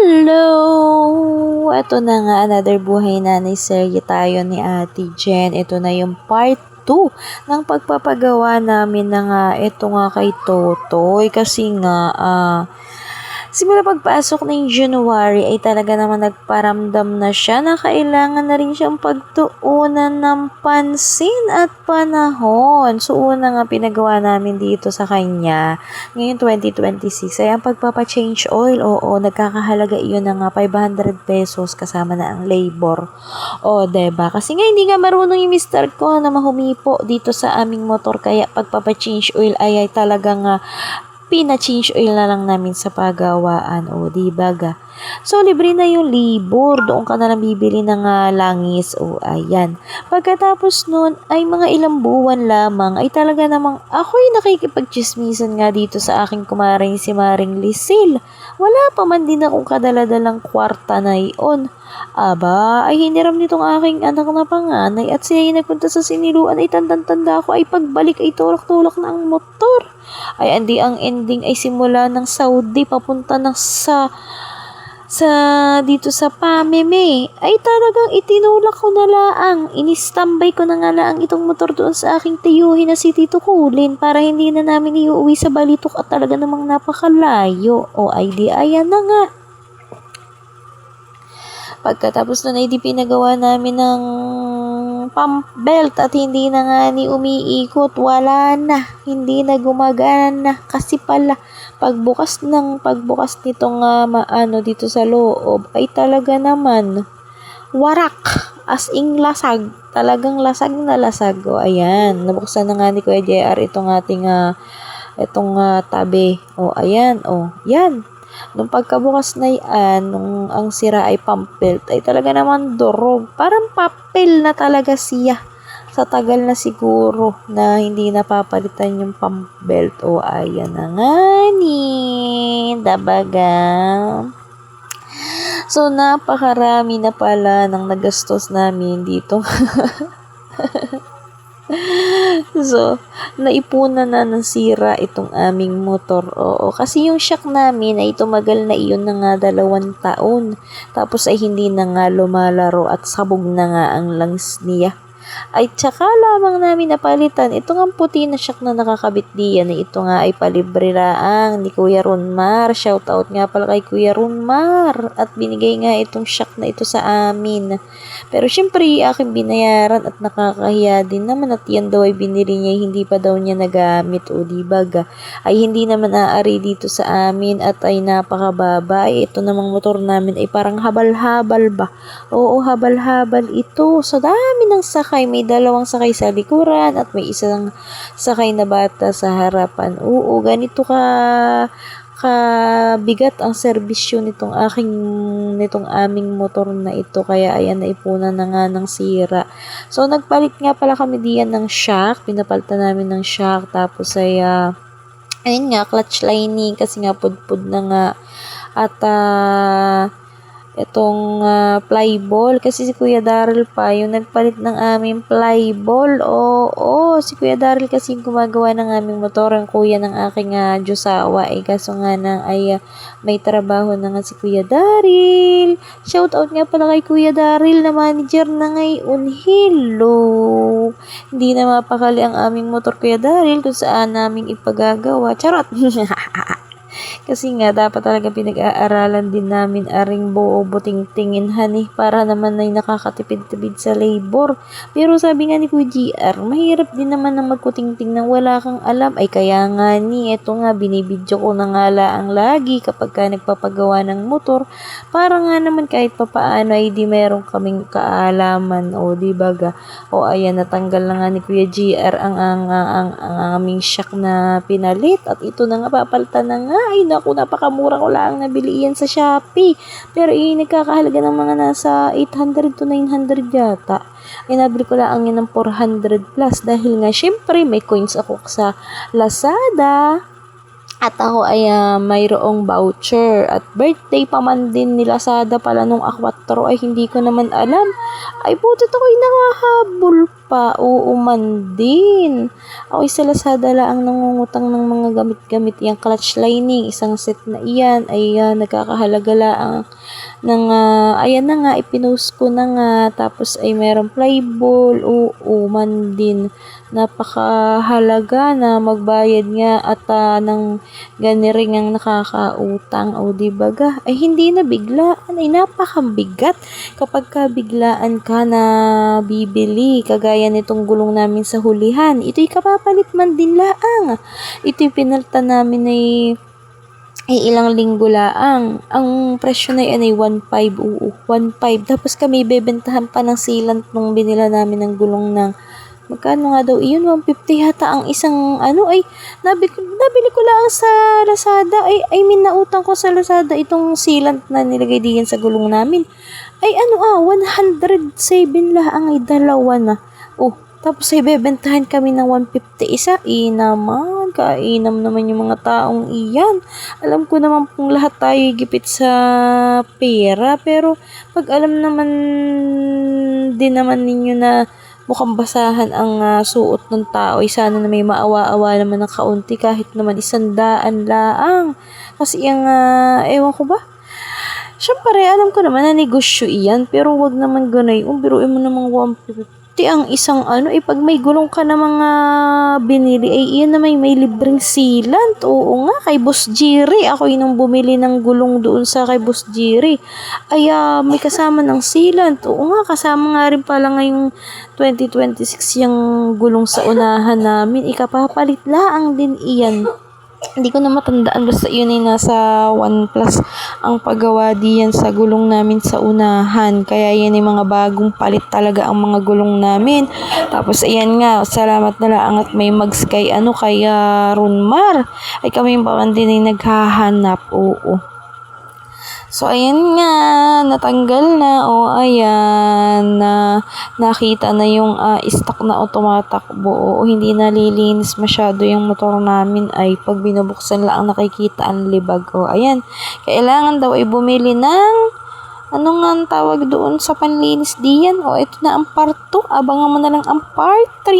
Hello! Ito na nga, another buhay nanay serye tayo ni Ate Jen. Ito na yung part 2 ng pagpapagawa namin na nga ito nga kay Totoy. Kasi nga, simula pagpasok ng January ay talaga naman nagparamdam na siya na kailangan na rin siyang pagtuunan ng pansin at panahon. So, una nga pinagawa namin dito sa kanya ngayon 2026 ay ang pagpapa-change oil. Oo, nagkakahalaga iyon ng 500 pesos kasama na ang labor. O, diba? Kasi nga hindi nga marunong yung mister ko na mahumipo dito sa aming motor kaya pagpapa-change oil ay talagang pina-change oil na lang namin sa pagawaan. O, diba ga? So, libre na yung libor. Doon ka na lang bibili ng langis. O, ayan. Pagkatapos nun, ay mga ilang buwan lamang, ay talaga namang ako'y nakikipagchismisan nga dito sa aking kumaring si Maring Lisil. Wala pa man din akong kadaladalang kwarta na iyon. Aba, ay hiniram nitong aking anak na panganay at siya ay nagpunta sa siniluan ay tandang-tanda ako ay pagbalik ay tulak-tulak na ang motor. Ay andi ang ending ay simula ng Saudi papunta ng dito sa Pameme ay talagang itinulak ko na laang, inistambay ko na nga laang itong motor doon sa aking tiyuhin na si Tito Kulin para hindi na namin iuwi sa Balitok at talaga namang napakalayo. O ay di ayan na nga. Pagkatapos nun ay di pinagawa namin ng pump belt at hindi na nga ni umiikot, wala na, hindi na gumagana kasi pala pagbukas nitong dito sa loob ay talaga naman warak, as in lasag, talagang lasag na lasag. O ayan, nabuksan na nga ni Kuya JR itong ating tabi. O ayan, o yan. Nung pagkabukas na yan, nung ang sira ay pump belt, ay talaga naman durog. Parang papel na talaga siya. Sa tagal na siguro na hindi napapalitan yung pump belt. O, ayan na nga ni, dabaga. So, napakarami na pala ng nagastos namin dito. So, naipunan na ng sira itong aming motor. Oo, kasi yung shock namin ay tumagal na iyon na nga 2 taon. Tapos ay hindi na nga lumalaro at sabog na nga ang lungs niya. Ay tsaka lamang namin napalitan ito nga puti na shock na nakakabit diyan. Ito nga ay palibre laang ni Kuya Ronmar. Shout out nga pala kay Kuya Ronmar. At binigay nga itong shock na ito sa amin. Pero syempre aking binayaran at nakakahiya din naman at yan daw ay binili niya hindi pa daw niya nagamit. O diba ga? Ay hindi naman aari dito sa amin at ay napakababa. Ay ito namang motor namin ay parang habal-habal ba? Oo, habal-habal ito. Sa dami ng sakay. May 2 sakay sa likuran at may isang sakay na bata sa harapan. Oo, ganito kabigat ang serbisyo nitong aming motor na ito. Kaya ayan, naipunan na nga ng sira. So, nagpalit nga pala kami diyan ng shock. Pinapalitan namin ng shock. Tapos ay, ayun nga, clutch lining kasi nga pudpud na nga. At, itong flyball kasi si Kuya Daryl pa yung nagpalit ng aming flyball. Oo, si Kuya Daryl kasi yung gumagawa ng aming motor, ang kuya ng aking Diyosawa ay kaso nga na ay may trabaho na nga si Kuya Daryl. Shout out nga pala kay Kuya Daryl na manager na ngayon. Hello, hindi na mapakali ang aming motor Kuya Daryl kung saan naming ipagagawa. Charot. Kasi nga, dapat talaga pinag-aaralan din namin aring buting-tingin para naman ay nakakatipid-tipid sa labor. Pero sabi nga ni Kuya GR, mahirap din naman ng magkuting-ting nang wala kang alam. Ay kaya nga eto nga, binibidyo ko na nga laang lagi kapag ka nagpapagawa ng motor. Para nga naman kahit papaano ay di meron kaming kaalaman. O di baga. O ayan, natanggal na nga ni Kuya GR ang aming shock na pinalit. At ito na nga, papalitan na nga. Ay naku, napakamura ko lang nabili yan sa Shopee. Pero nagkakahalaga ng mga nasa 800 to 900 yata. Ay nabili ko lang yan ng 400 plus dahil nga syempre may coins ako sa Lazada. At ako ay mayroong voucher at birthday pa man din ni Lazada pala nung A4 ay hindi ko naman alam. Ay butit ako'y nakahabol pa, oo man din. Ako'y sa Lazada laang nangungutang ng mga gamit-gamit, yang clutch lining, isang set na iyan ay nagkakahalaga laang ng ayan na nga, ipinost ko na nga, tapos ay merong flyball, oo man din. Napakahalaga na magbayad nga at ng ganiring ang nakakautang, o di ba ga? Ay hindi na biglaan, ay napakabigat kapag ka biglaan ka na bibili, kagaya nitong gulong namin sa hulihan. Ito'y kapapalit man din laang. Ito'y pinalitan namin ay ilang linggo laang. Ang presyo na yan ay 1.5, oo, 1.5. Tapos kami bebentahan pa ng sealant nung binila namin ng gulong ng magkano nga daw iyon, 150 yata ang isang ay nabili ko lang sa Lazada, nautang ko sa Lazada itong sealant na nilagay diyan sa gulong namin. 107 lang ay dalawa na. Oh, tapos ay bebentahan kami ng 150 isa. Kainam naman yung mga taong iyan. Alam ko naman pong lahat tayo gipit sa pera, pero pag alam naman din naman ninyo na mukhang basahan ang suot ng tao, sana na may maawa-awa naman ng kaunti, kahit naman 100 laang. Kasi yung, ewan ko ba? Siyempre, alam ko naman na negosyo iyan, pero wag naman ganay. Biruin mo namang 150 ang isang pag may gulong ka na mga binili, iyan na may libreng sealant. Oo nga, kay Boss Jerry. Ako yung bumili ng gulong doon sa kay Boss Jerry. May kasama ng sealant. Oo nga, kasama nga rin pala ngayong 2026 yung gulong sa unahan namin. Ikapapalit laang din iyan. Hindi ko na matandaan, basta yun ay nasa 1 plus ang paggawa diyan sa gulong namin sa unahan. Kaya yan ay mga bagong palit talaga ang mga gulong namin. Tapos ayan nga, salamat na lang at may mags kay Runmar. Ay kami yung paman din ay naghahanap, oo. So, ayan nga, natanggal na, ayan, nakita na yung stock na tumatakbo, hindi nalilinis masyado yung motor namin, ay pag binubuksan lang nakikita ang libag, ayan, kailangan daw ay bumili ng, ano nga ang tawag doon sa panlinis diyan, ito na ang part 2, abangan mo na lang ang part 3.